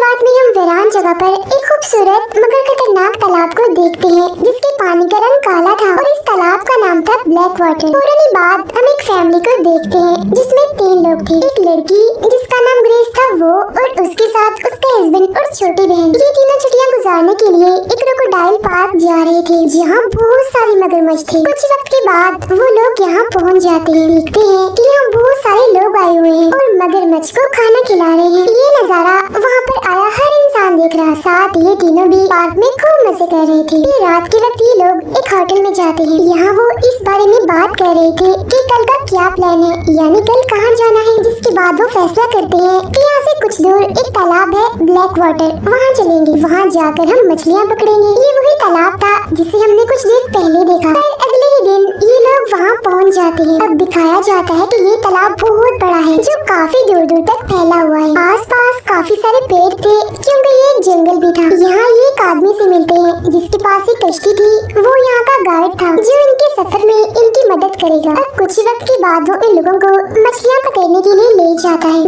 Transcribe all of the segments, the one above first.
शुरुआत में हम वीरान जगह पर एक खूबसूरत मगर खतरनाक तालाब को देखते हैं जिसके पानी का रंग काला था और इस तालाब का नाम था ब्लैक वाटर। फौरन ही बाद हम एक फैमिली को देखते हैं जिसमें 3 लोग थे। एक लड़की जिसका नाम ग्रेस था वो और उसके साथ उसका हस्बैंड और छोटी बहन। ये तीनों छुट्टियां गुजारने के लिए एक क्रोकोडाइल पार्क जा रहे थे जहाँ बहुत सारी मगरमच्छ थे। कुछ वक्त के बाद वो लोग यहाँ पहुँच जाते हैं। देखते हैं कि यहाँ बहुत सारे लोग आए हुए हैं और मगरमच्छ को खाना खिला रहे हैं। ये नजारा वहाँ पर आया हर इंसान देख रहा। साथ ये तीनों भी पार्क में खूब मजे कर रहे थे। फिर रात के वक्त ये लोग एक होटल में जाते हैं। यहाँ वो इस बारे में बात कर रहे थे कि कल का क्या प्लान है, यानी कल कहाँ जाना है। जिसके बाद वो फैसला करते हैं कि यहाँ से कुछ दूर एक तालाब है ब्लैक वाटर, वहाँ चलेंगे। वहाँ जाकर हम मछलियाँ पकड़ेंगे। ये वही तालाब था जिसे हमने कुछ देर पहले देखा। पर अगले ही दिन ये लोग वहाँ पहुँच जाते हैं। अब दिखाया जाता है कि ये तालाब बहुत बड़ा है जो काफी दूर दूर तक फैला हुआ है। आस पास काफी सारे पेड़ थे क्योंकि ये एक जंगल भी था। यहाँ ये एक आदमी से मिलते हैं जिसके पास एक कश्ती थी। वो यहाँ का गाइड था जो इनके सफर में इनकी मदद करेगा। अब कुछ वक्त के बाद वो इन लोगों को मछलियाँ पकड़ने के लिए ले जाता है।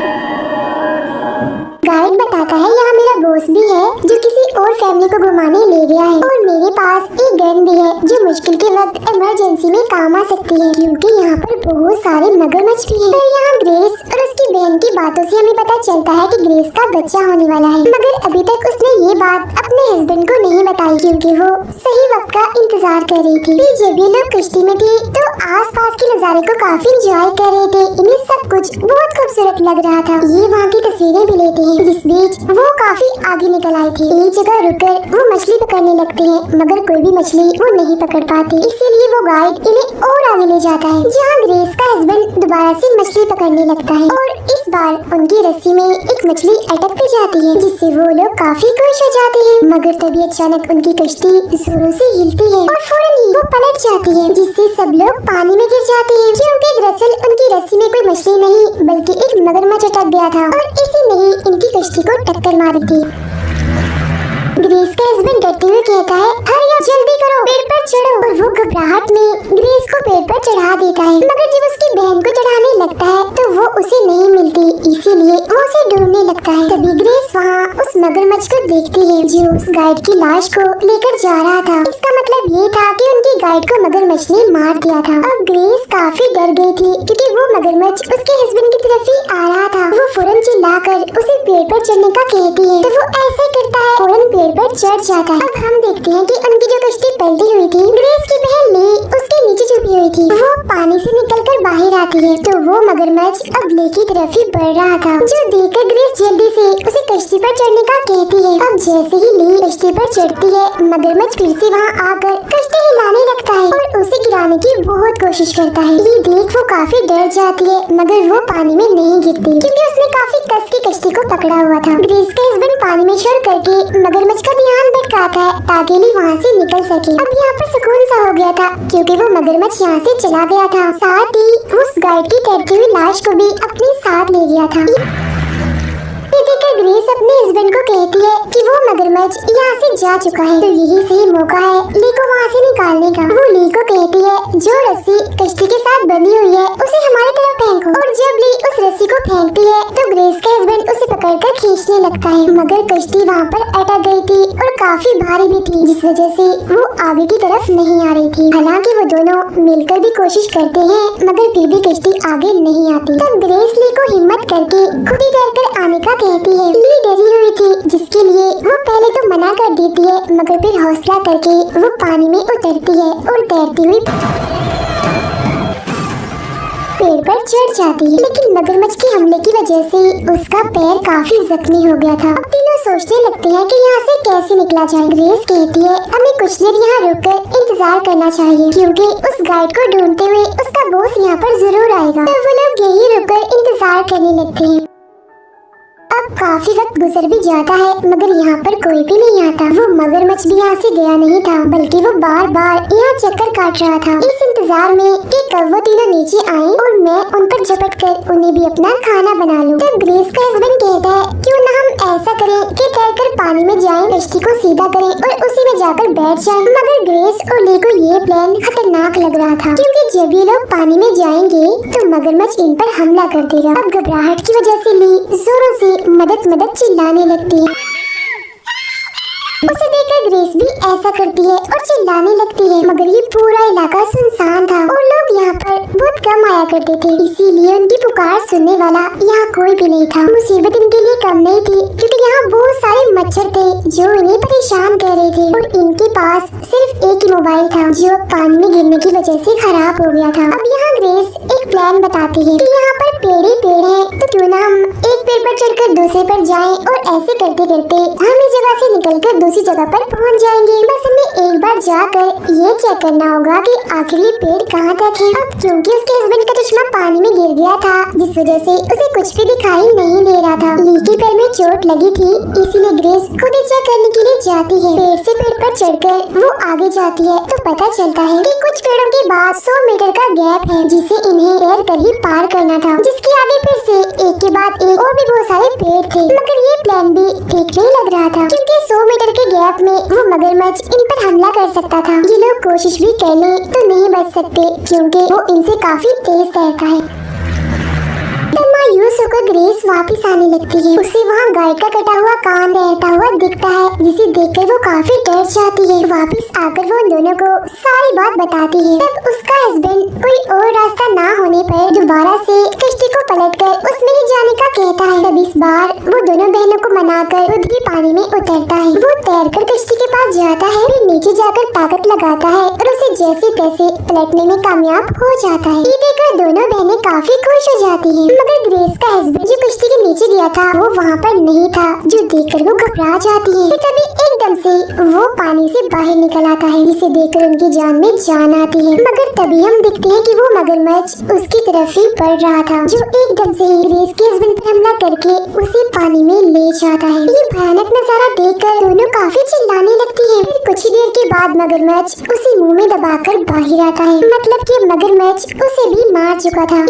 गाइड बताता है यहाँ मेरा बॉस भी है जो किसी और फैमिली को घुमाने ले गया है और मेरे पास एक गन भी है जो मुश्किल के वक्त इमरजेंसी में काम आ सकती है क्योंकि यहाँ पर बहुत सारे मगरमच्छ भी हैं। फिर यहाँ ग्रेस और उसकी बहन की बातों से हमें पता चलता है कि ग्रेस का बच्चा होने वाला है, मगर अभी तक उसने ये बात अपने हस्बैंड को नहीं बताई क्योंकि वो सही वक्त का इंतजार कर रही थी। फिर जब ये लोग कश्ती में थे तो आस पास के नजारे को काफी इंजॉय कर रहे थे। इन्हें सब कुछ बहुत खूबसूरत लग रहा था। ये वहाँ की तस्वीरें भी लेते हैं। जिस बीच वो काफी आगे निकल आए थे। एक जगह रुककर वो मछली पकड़ने लगते हैं मगर कोई भी मछली वो नहीं पकड़ पाते। इसीलिए वो गाइड इन्हें और आगे ले जाता है जहाँ ग्रेस का हस्बैंड दोबारा से मछली पकड़ने लगता है और इस बार उनकी रस्सी में एक मछली अटक भी जाती है जिससे वो लोग काफी खुश हो जाते हैं। मगर तभी अचानक उनकी कश्ती जोरों से हिलती है और फौरन ही वो पलट जाती है जिससे सब लोग पानी में गिर जाते हैं क्योंकि दरअसल उनकी रस्सी में कोई मछली नहीं बल्कि एक मगरमच्छ अटक गया था और इसी ने ही इनकी कश्ती को टक्कर मारी थी। ग्रेस का हस्बैंड डरते हुए कहता है हरी आप जल्दी करो, पेड़ पर चढ़ो। और वो घबराहट में ग्रेस को पेड़ पर चढ़ा देता है मगर जब उसकी बहन को चढ़ाने लगता है तो वो उसे नहीं मिलती, इसीलिए वो उसे ढूंढने लगता है। तभी ग्रेस वहाँ उस मगरमच्छ को देखती है जो उस गाइड की लाश को लेकर जा रहा था। इसका मतलब ये था कि उनकी गाइड को मगरमच्छ ने मार दिया था। अब ग्रेस काफी डर गई थी क्योंकि वो मगरमच्छ उसके हस्बैंड की तरफ ही आ रहा था। वो फौरन चिल्लाकर उसे पेड़ पर चढ़ने का कहती है तो वो ऐसा करता है, फौरन पेड़ पर चढ़ जाता है। अब हम देखते हैं कि उनकी जो कश्ती पलटी हुई थी ग्रेस की बहन ले उसके नीचे छुपी हुई थी। वो पानी से निकलकर बाहर आती है तो वो मगरमच्छ अब ले की तरफ ही बढ़ रहा था जो देखकर ग्रेस जल्दी से उसे कश्ती पर चढ़ने का कहती है। अब जैसे ही ली कश्ती पर चढ़ती है मगरमच्छ फिर से वहाँ आकर कश्ती हिलाने लगता है और उसे गिराने की बहुत कोशिश करता है। ये देख वो काफी डर जाती है मगर वो पानी में नहीं गिरती क्योंकि उसने काफी कस के कश्ती को पकड़ा हुआ था। ग्रेस का हस्बैंड पानी में छोड़ करके मगरमच्छ का ध्यान भटकाता है ताकि ली वहाँ से निकल सके। अब यहाँ पर सुकून सा हो गया था क्योंकि वो मगरमच्छ यहाँ से चला गया था। साथ ही उस गाइड की तैरती हुई लाश को भी अपने साथ ले गया था। देखकर ग्रेस अपने हस्बैंड को कहती है कि वो मगरमच्छ यहाँ से जा चुका है तो यही सही मौका है ली को वहाँ से निकालने का। वो ली को कहती है जो रस्सी कश्ती के साथ बंधी हुई है उसे हमारी तरफ फेंको और जब ली उस रस्सी को फेंकती है तो ग्रेस का हस्बैंड उसे पकड़कर खींचने लगता है मगर कश्ती वहाँ पर अटक गई थी और काफी भारी भी थी जिस वजह से वो आगे की तरफ नहीं आ रही थी। हालांकि वो दोनों मिलकर भी कोशिश करते हैं मगर फिर भी कश्ती आगे नहीं आती। तब ग्रेस ली को हिम्मत करके खुद ही तैरकर आने का कहती है। ली डरी हुई थी जिसके लिए वो पहले तो मना कर देती है मगर फिर हौसला करके वो पानी में उतरती है और तैरती हुई पेड़ पर चढ़ जाती है। लेकिन मगरमच्छ के हमले की वजह से उसका पैर काफी जख्मी हो गया था। अब तीनों सोचने लगते हैं कि यहाँ से कैसे निकला जाए। ग्रेस कहती है हमें कुछ देर यहाँ रुककर इंतजार करना चाहिए क्योंकि उस गाइड को ढूंढते हुए उसका बॉस यहाँ पर जरूर आएगा। तो वो लोग यही रुककर इंतजार करने लगते हैं। अब काफी वक्त गुजर भी जाता है मगर यहाँ पर कोई भी नहीं आता। वो मगरमच्छ भी यहाँ से गया नहीं था बल्कि वो बार बार यहाँ चक्कर काट रहा था इस इंतजार में कि कब वो तीनों नीचे आए और मैं उन पर झपट कर उन्हें भी अपना खाना बना लूं। तब ग्रेस का हस्बैंड कहता है क्यों ना हम ऐसा करें कि तैरकर पानी पानी में जाएं, कश्ती को सीधा करें और उसी में जाकर बैठ जाएं। मगर ग्रेस और ली को ये प्लान खतरनाक लग रहा था, क्योंकि जब ये लोग पानी में जाएंगे तो मगरमच्छ इन पर हमला कर देगा। अब घबराहट की वजह से ली जोरों से मदद मदद चिल्लाने लगती है। उसे देखकर ग्रेस भी ऐसा करती है और चिल्लाने लगती है। मगर ये पूरा इलाका सुनसान था और लोग यहाँ पर बहुत कम आया करते थे, इसीलिए उनकी पुकार सुनने वाला यहाँ कोई भी नहीं था। मुसीबत इनके लिए कम नहीं थी, क्योंकि यहाँ बहुत सारे मच्छर थे जो इन्हें परेशान कर रहे थे और इनके पास सिर्फ एक ही मोबाइल था जो पानी में गिरने की वजह से खराब हो गया था। अब यहाँ ग्रेस एक प्लान बताती है कि यहाँ पर पेड़ ही पेड़ है, तो क्यों ना हम एक पेड़ पर चढ़कर दूसरे पर जाएं और ऐसे करते करते हम इस जगह से निकलकर दूसरी जगह पर पहुंच जाएंगे। बस हमें एक बार जाकर ये चेक करना होगा कि आखिर ये पेड़ कहाँ तक है। अब क्योंकि उसके हस्बैंड का चश्मा पानी में गिर गया था, जिस वजह से उसे कुछ भी दिखाई नहीं दे रहा था। ली के पैर में चोट लगी थी, इसीलिए ग्रेस खुद ही चेक करने के लिए जाती है। पेड़ से पेड़ पर चढ़कर वो आगे जाती है तो पता चलता है कि कुछ पेड़ों के बाद 100 मीटर का गैप है, जिसे इन्हें तैर कर ही पार करना था, जिसके आगे फिर से एक के बाद एक और भी बहुत सारे पेड़ थे। मगर ये प्लान भी ठीक नहीं लग रहा था, क्योंकि 100 मीटर के गैप में वो मगरमच्छ इन पर हमला कर सकता था। ये लोग कोशिश भी कर ले तो नहीं बच सकते, क्योंकि वो इनसे काफी तेज तैरता है। मायूस होकर ग्रेस वापस आने लगती है। उसे वहाँ गाय का कटा हुआ कान तैरता हुआ दिखता है, जिसे देखकर वो काफी डर जाती है। वापस आकर वो उन दोनों को सारी बात बताती है। तब उसका हस्बैंड कोई और रास्ता ना होने पर दोबारा से कश्ती को पलटकर उसमें ही जाने का कहता है। तब इस बार वो दोनों बहनों को मनाकर खुद भी पानी में उतरता है। वो तैरकर कश्ती के पास जाता है, फिर नीचे जाकर ताकत लगाता है और उसे जैसे तैसे पलटने में कामयाब हो जाता है। ये देखकर दोनों बहनें काफी खुश हो जाती है। मगर ग्रेस का हस्बैंड जो कश्ती के नीचे गया था वो वहाँ पर नहीं था, जो देखकर वो घबरा जाती है। फिर तभी एकदम से वो पानी से बाहर निकल आता है, जिसे देखकर उनकी जान में जान आती है। मगर तभी हम देखते हैं कि वो मगरमच्छ उसकी तरफ ही बढ़ रहा था, जो एकदम से ही ग्रेस के हस्बैंड पर हमला करके उसे पानी में ले जाता है। ये भयानक नजारा देखकर दोनों काफी चिल्लाने लगती है। फिर कुछ ही देर के बाद मगरमच्छ उसे मुंह में दबाकर बाहर आता है, मतलब कि मगरमच्छ उसे भी मार चुका था।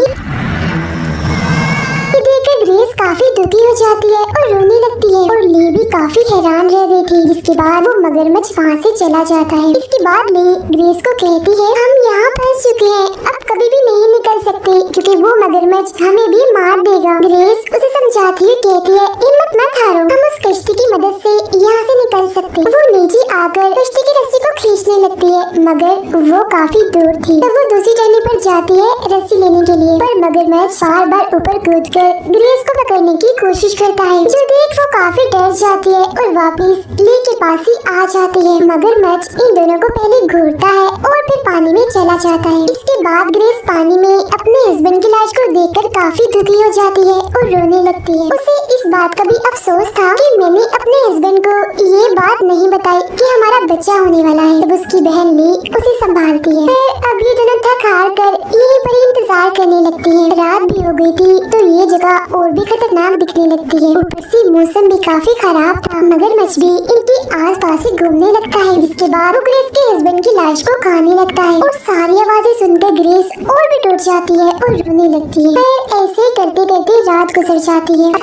देखकर ग्रेस काफी दुखी हो जाती है और रोने लगती है और ली भी काफी हैरान रह गई थी। जिसके बाद वो मगरमच्छ वहाँ से चला जाता है। इसके बाद ली ग्रेस को कहती है, हम यहाँ फंस चुके हैं, अब कभी भी नहीं निकल सकते, क्योंकि वो मगरमच्छ हमें भी मार देगा। ग्रेस उसे समझाती है, कहती है, हिम्मत मत हारो, हम उस कश्ती की मदद से यहाँ से निकल सकते हैं। वो नीचे आकर कश्ती की रस्सी को खींचने लगती है, मगर वो काफी दूर थी। तब वो दूसरी टहनी पर जाती है रस्सी लेने के लिए, पर मगरमच्छ बार बार ऊपर कूदकर ग्रेस को पकड़ने की कोशिश करता है, जो देख वो काफी डर जाती है और वापस ली के पास ही आ जाती है। मगरमच्छ इन दोनों को पहले घूरता है और फिर पानी में चला जाता है। इसके बाद ग्रेस पानी में अपने हस्बैंड की लाश को देखकर काफी दुखी हो जाती है और रोने लगती है। उसे इस बात का भी अफसोस था कि मैंने अपने हस्बैंड को ये बात नहीं बताई कि हमारा बच्चा होने वाला है। तब उसकी बहन ली उसे संभालती है। फिर अब ये दोनों थक हार कर यहीं पर इंतजार करने लगती है। रात भी हो गई थी तो ये जगह और भी खतरनाक दिखने लगती है। ऊपर से मौसम भी काफी खराब था। मगरमच्छ भी इनके आस पास ही घूमने लगता है। जिसके बाद वो ग्रेस के हस्बैंड की लाश को खाने लगता है और सारी आवाजें सुनकर ग्रेस और भी टूट जाती है और रोने लगती है। फिर ऐसे ही करते करते रात गुजर जाती है।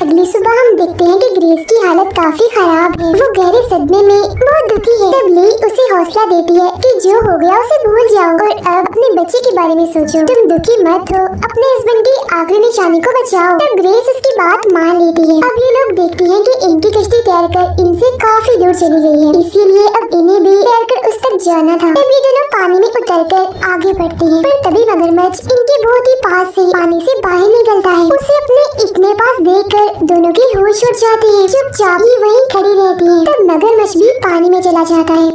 अगली सुबह हम देखते हैं कि ग्रेस की हालत काफी खराब है। वो गहरे सदमे में बहुत दुखी है। तब ली उसे हौसला देती है कि जो हो गया उसे भूल जाओ और अब अपने बच्चे के बारे में सोचो। तुम दुखी मत हो, अपने हस्बैंड की आखिरी निशानी को बचाओ। तब ग्रेस उसकी बात मान लेती है। अब ये लोग देखते हैं कि इनकी कश्ती तैरकर इनसे काफी दूर चली गई है, इसीलिए अब इन्हें भी तैरकर उस तक जाना था। तब ये दोनों पानी में उतरकर आगे बढ़ते हैं, पर तभी मगरमच्छ इनके बहुत ही पास से पानी से बाहर निकलता है। उसे अपने इतने पास देखकर दोनों की होश उड़ जाती है। चुपचाप ही वहीं खड़ी रहती है। तब मगरमच्छ भी पानी में चला जाता है।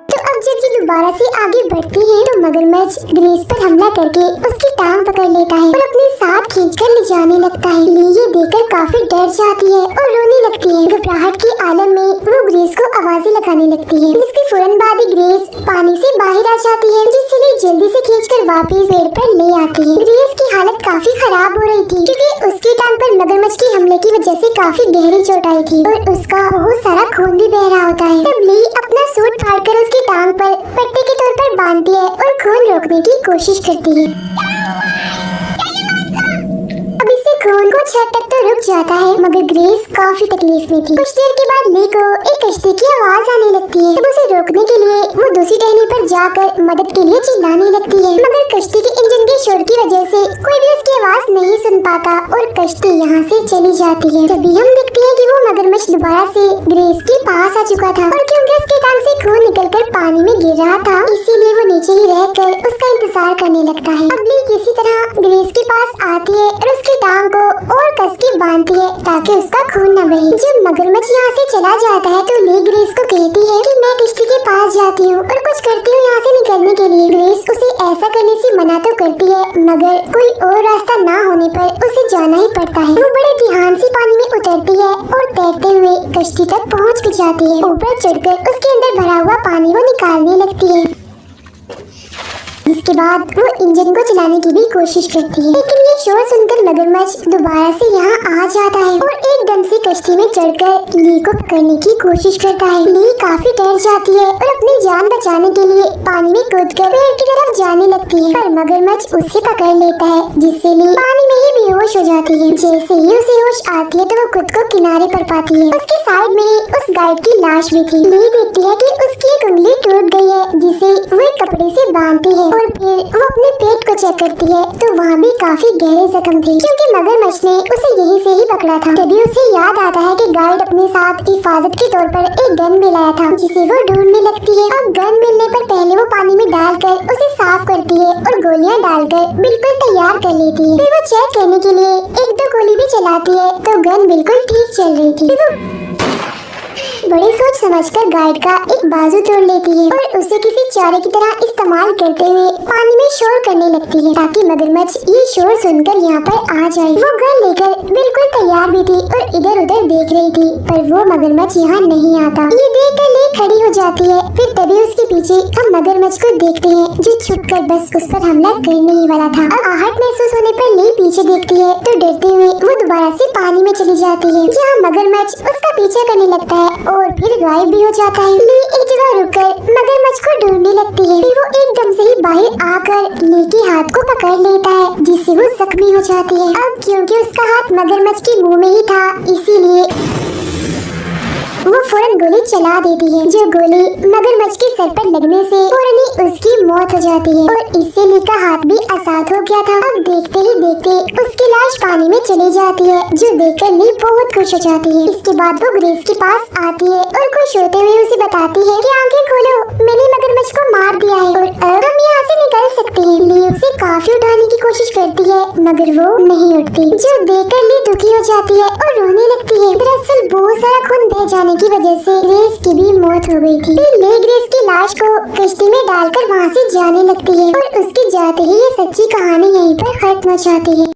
तो अब जब ये दोबारा से आगे बढ़ती है तो मगरमच्छ ग्रेस पर हमला करके उसकी टांग पकड़ लेता है और अपने साथ खींचकर ले जाने लगता है। ली ये देखकर काफी डर जाती है और रोने लगती है। घबराहट के आलम में वो ग्रेस को आवाजें लगाने लगती है, जिसके फौरन बाद ही ग्रेस पानी से बाहर आ जाती है, जिससे ली जल्दी से खींचकर वापस पेड़ पर ले आती है। ग्रेस की हालत काफी खराब हो रही थी, क्योंकि उसकी टांग पर मगरमच्छ के हमले की वजह से काफी गहरी चोट आई थी और उसका बहुत सारा खून भी बह रहा होता है। तब ली अपना सूट फाड़कर उसकी टांग पर पट्टी के तौर पर बांधती है और खून रोकने की कोशिश करती है। अब इससे खून कुछ हद तक तो रुक उठ जाता है, मगर ग्रेस काफी तकलीफ में थी। कुछ देर के बाद ली को एक कश्ती की आवाज आने लगती है। तब उसे रोकने के लिए वो दूसरी टहनी पर जाकर मदद के लिए चिल्लाने लगती है, मगर कश्ती के इंजन के शोर की वजह से कोई भी उसकी आवाज नहीं सुन पाता और कश्ती यहाँ से चली जाती है। तभी हम देखते हैं कि वो मगरमच्छ दोबारा से ग्रेस के पास आ चुका था और क्योंकि उसके टांग से खून निकलकर पानी में गिर रहा था, इसीलिए वो नीचे ही रहकर उसका इंतजार करने लगता है। अब ली किसी तरह ग्रेस के पास आती है और उसकी टांग को और कस के बांधती है ताकि उसका खून न बहे। जब मगरमच्छ यहाँ से चला जाता है तो ली ग्रेस को कहती है कि मैं कश्ती के पास जाती हूँ और कुछ करती हूँ यहाँ से निकलने के लिए। ग्रेस उसे ऐसा करने से मना तो करती है, मगर कोई और रास्ता ना होने पर उसे जाना ही पड़ता है। वो बड़े ध्यान से पानी में उतरती है और तैरते हुए कश्ती तक पहुँच भी जाती है। ऊपर चढ़कर उसके अंदर भरा हुआ पानी वो निकालने लगती है, जिसके बाद वो इंजन को चलाने की भी कोशिश करती है, लेकिन ये शोर सुनकर मगरमच्छ दोबारा से यहाँ आ जाता है और एकदम से कश्ती में चढ़कर ली को पकड़ने की कोशिश करता है। ली काफी डर जाती है और अपनी जान बचाने के लिए पानी में कूदकर पेड़ की तरफ जाने लगती है, पर मगरमच्छ उसे पकड़ लेता है, जिससे ली पानी में ही बेहोश हो जाती है। जैसे ही उसे होश आती है तो वो खुद को किनारे पर पाती है। उसके साइड में ही उस गाइड की लाश भी थी। ली देखती है कि उसकी एक उंगली टूट गई है, जिसे वो एक कपड़े से बांधती है और फिर वो अपने पेट को चेक करती है तो वहाँ भी काफी गहरे जख्म थे, क्योंकि मगरमच्छ ने उसे यहीं से ही पकड़ा था। तभी उसे याद आता है कि गाइड अपने साथ हिफाजत के तौर पर एक गन भी लाया था, जिसे वो ढूंढने लगती है। अब गन मिलने पर पहले वो पानी में डालकर उसे साफ करती है और गोलियां डालकर बिल्कुल तैयार कर लेती है। फिर वो चेक करने के लिए एक दो गोली भी चलाती है तो गन बिल्कुल ठीक चल रही थी। बड़ी सोच समझकर गाइड का एक बाजू तोड़ लेती है और उसे किसी चारे की तरह इस्तेमाल करते हुए पानी में शोर करने लगती है ताकि मगरमच्छ ये शोर सुनकर यहाँ पर आ जाए। वो गन लेकर बिल्कुल तैयार भी थी और इधर उधर देख रही थी, पर वो मगरमच्छ यहाँ नहीं आता। ये देखकर ले खड़ी हो जाती है। फिर तभी उसके पीछे हम मगरमच्छ को देखते हैं जो छुपकर बस उस पर हमला करने ही वाला था। अब आहट महसूस होने पर ले पीछे देखती है तो डरते हुए वो दोबारा से पानी में चली जाती है, जहाँ मगरमच्छ उसका पीछा करने लगता है और फिर गायब भी हो जाता है। ली एक जगह रुककर मगरमच्छ को ढूंढने लगती है। फिर वो एकदम से ही बाहर आकर ली के हाथ को पकड़ लेता है, जिससे वो जख्मी हो जाती है। अब क्योंकि उसका हाथ मगरमच्छ के मुंह में ही था, इसीलिए वो फौरन गोली चला देती है, जो गोली मगरमच्छ के सर पर लगने से फौरन ही उसकी मौत हो जाती है और इससे ली का हाथ भी आजाद हो गया था। अब देखते ही देखते उसकी लाश पानी में चली जाती है, जो देखकर ली बहुत खुश हो जाती है। इसके बाद वो ग्रेस के पास आती है और खुश होते हुए उसे बताती है कि आंखें खोलो, मैंने मगरमच्छ को मार दिया है और अब हम यहाँ से निकल सकते हैं। ली उसे काफी उठाने की कोशिश करती है, मगर वो नहीं उठती, जो देखकर ली दुखी हो जाती है और रोने लगती है। दरअसल बहुत सारा खून बह जाने की वजह से ग्रेस की भी मौत हो गई थी। फिर ले ग्रेस की लाश को कश्ती में डालकर वहाँ से जाने लगती है और उसके जाते ही ये सच्ची कहानी यहीं पर खत्म हो जाती है।